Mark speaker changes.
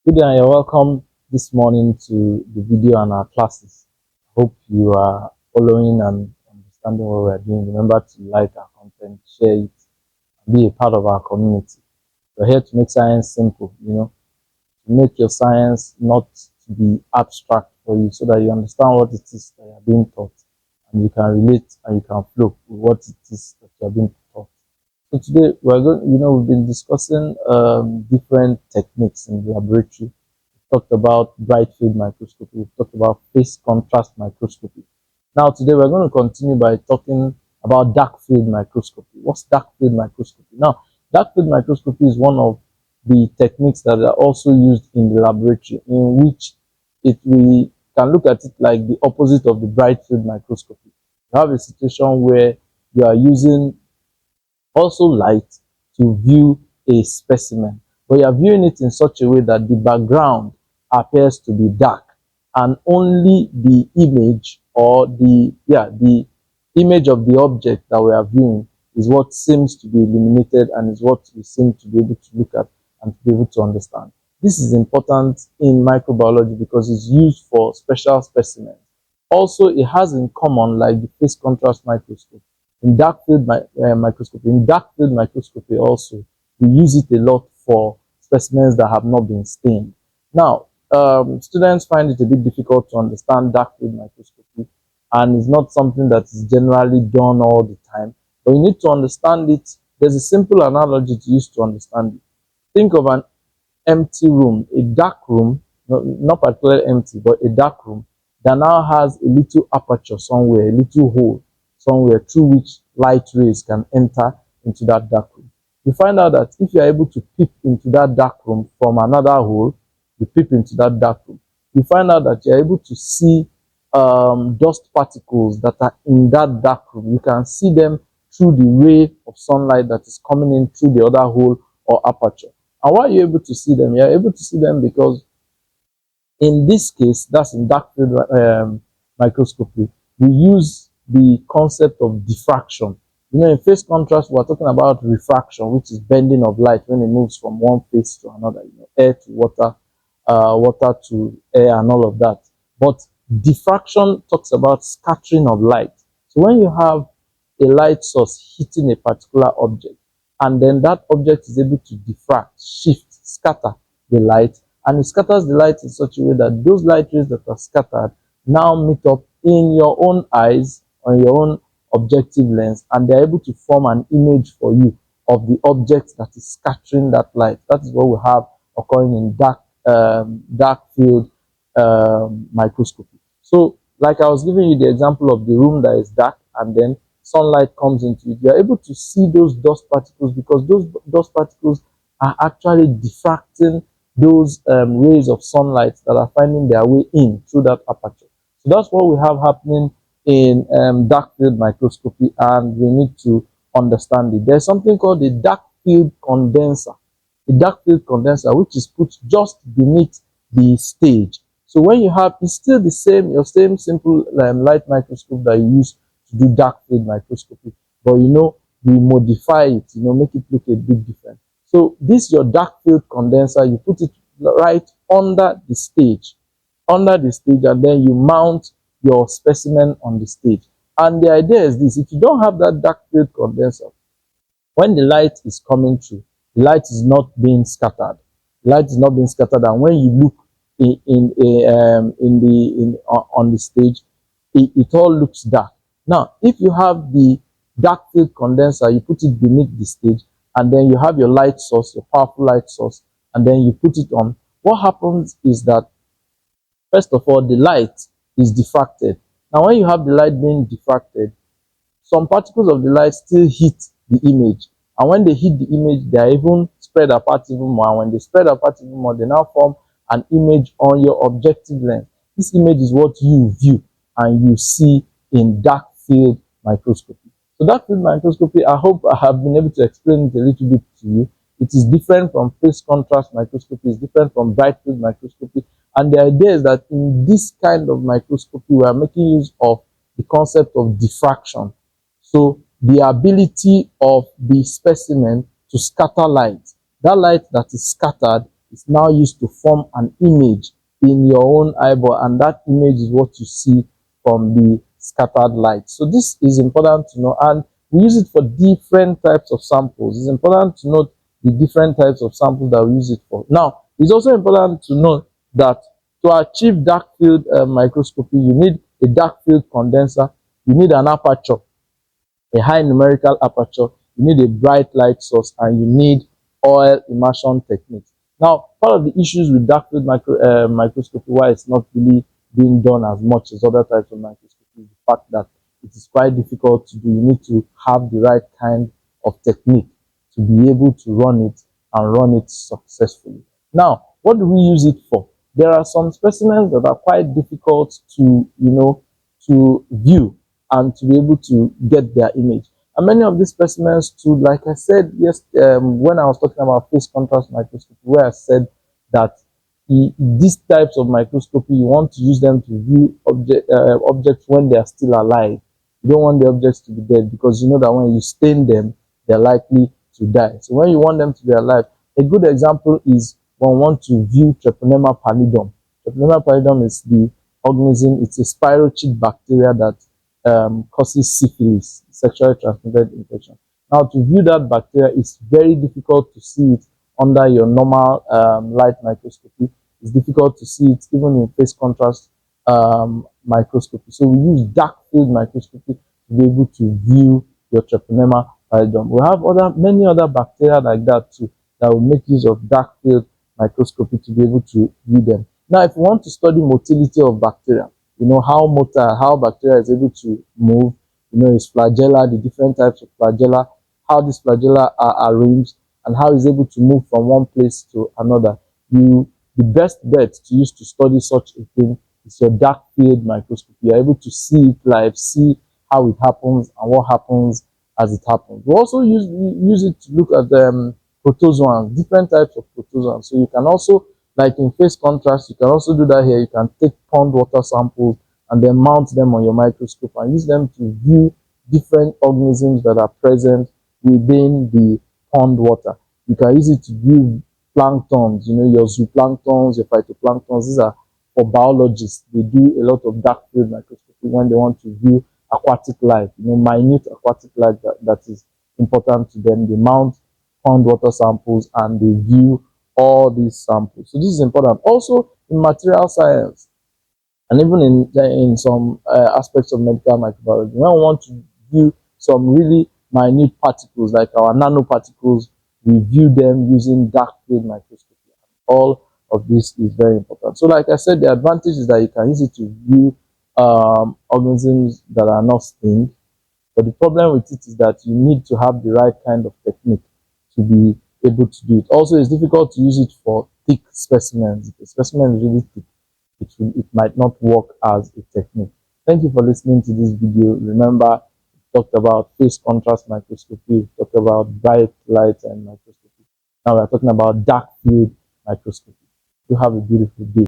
Speaker 1: Good day, and you're welcome this morning to the video and our classes. Hope you are following and understanding what we are doing. Remember to like our content, share it, and be a part of our community. We're here to make science simple, to make your science not to be abstract for you so that you understand what it is that you're being taught and you can relate and you can flow with what it is that you're being taught. So today we're going, we've been discussing different techniques in the laboratory. We've talked about bright field microscopy. We've talked about phase contrast microscopy. Now today we're going to continue by talking about dark field microscopy. What's dark field microscopy? Now, dark field microscopy is one of the techniques that are also used in the laboratory, in which we can look at it like the opposite of the bright field microscopy. You have a situation where you are using also light to view a specimen, but you are viewing it in such a way that the background appears to be dark and only the image or the image of the object that we are viewing is what seems to be illuminated and is what we seem to be able to look at and to be able to understand. This is important in microbiology because it's used for special specimens. Also, it has in common, like the phase contrast microscope, in dark field microscopy. In dark field microscopy also, we use it a lot for specimens that have not been stained. Now, students find it a bit difficult to understand dark field microscopy, and it's not something that is generally done all the time. But you need to understand it. There's a simple analogy to use to understand it. Think of an empty room, a dark room, not particularly empty, but a dark room that now has a little aperture somewhere, a little hole somewhere through which light rays can enter into that dark room. You find out that if you are able to peep into that dark room from another hole, you peep into that dark room, you find out that you are able to see dust particles that are in that dark room. You can see them through the ray of sunlight that is coming in through the other hole or aperture. And why are you able to see them? You are able to see them because in this case, that's in dark field microscopy, we use the concept of diffraction. In phase contrast, we're talking about refraction, which is bending of light when it moves from one phase to another, air to water, water to air, and all of that. But diffraction talks about scattering of light. So when you have a light source hitting a particular object, and then that object is able to diffract, shift, scatter the light, and it scatters the light in such a way that those light rays that are scattered now meet up in your own eyes, on your own objective lens, and they're able to form an image for you of the object that is scattering that light. That is what we have occurring in dark field microscopy. So, like I was giving you the example of the room that is dark and then sunlight comes into it, you are able to see those dust particles because those dust particles are actually diffracting those rays of sunlight that are finding their way in through that aperture. So that's what we have happening in dark field microscopy, and we need to understand it. There's something called a dark field condenser. A dark field condenser, which is put just beneath the stage. So when you have, it's still the same, your same simple light microscope that you use to do dark field microscopy, but we modify it, make it look a bit different. So this is your dark field condenser. You put it right under the stage, and then you mount your specimen on the stage. And the idea is this: if you don't have that dark field condenser, when the light is coming through, the light is not being scattered. And when you look on the stage, it all looks dark. Now, if you have the dark field condenser, you put it beneath the stage, and then you have your light source, your powerful light source, and then you put it on. What happens is that, first of all, the light is diffracted. Now, when you have the light being diffracted, some particles of the light still hit the image. And when they hit the image, they are even spread apart even more. And when they spread apart even more, they now form an image on your objective lens. This image is what you view and you see in dark field microscopy. So dark field microscopy, I hope I have been able to explain it a little bit to you. It is different from phase contrast microscopy, it's different from bright field microscopy. And the idea is that in this kind of microscopy, we are making use of the concept of diffraction. So the ability of the specimen to scatter light. That light that is scattered is now used to form an image in your own eyeball, and that image is what you see from the scattered light. So this is important to know, and we use it for different types of samples. It's important to note the different types of samples that we use it for. Now, it's also important to note that to achieve dark field microscopy, you need a dark field condenser, you need an aperture, a high numerical aperture, you need a bright light source, and you need oil immersion techniques. Now, part of the issues with dark field microscopy, why it's not really being done as much as other types of microscopy, is the fact that it is quite difficult to do. You need to have the right kind of technique to be able to run it and run it successfully. Now, what do we use it for? There are some specimens that are quite difficult to, to view and to be able to get their image. And many of these specimens too, like I said, yes, when I was talking about phase contrast microscopy, where I said that these types of microscopy, you want to use them to view objects when they are still alive. You don't want the objects to be dead, because you know that when you stain them, they're likely to die. So when you want them to be alive, a good example is when we want to view Treponema pallidum. Treponema pallidum is the organism, it's a spirochete bacteria that causes syphilis, sexually transmitted infection. Now, to view that bacteria, it's very difficult to see it under your normal light microscopy. It's difficult to see it even in phase contrast microscopy. So we use dark field microscopy to be able to view your Treponema pallidum. We have many other bacteria like that too, that will make use of dark field microscopy to be able to view them. Now, if you want to study motility of bacteria, how bacteria is able to move, its flagella, the different types of flagella, how these flagella are arranged, and how it's able to move from one place to another. The best bet to use to study such a thing is your dark field microscopy. You're able to see it live, see how it happens and what happens as it happens. We also use it to look at protozoans, different types of protozoans. So you can also, like in phase contrast, you can also do that here. You can take pond water samples and then mount them on your microscope and use them to view different organisms that are present within the pond water. You can use it to view planktons, your zooplanktons, your phytoplanktons. These are for biologists. They do a lot of dark field microscopy when they want to view aquatic life, minute aquatic life that is important to them. They mount pond water samples and they view all these samples. So this is important. Also in material science, and even in some aspects of medical microbiology, when we want to view some really minute particles like our nanoparticles, we view them using dark field microscopy. All of this is very important. So like I said, the advantage is that you can use it to view organisms that are not stained, but the problem with it is that you need to have the right kind of technique to be able to do it. Also, it's difficult to use it for thick specimens. If the specimen is really thick, it might not work as a technique. Thank you for listening to this video. Remember, we talked about phase contrast microscopy, we talked about bright light and microscopy. Now we're talking about dark field microscopy. You have a beautiful day.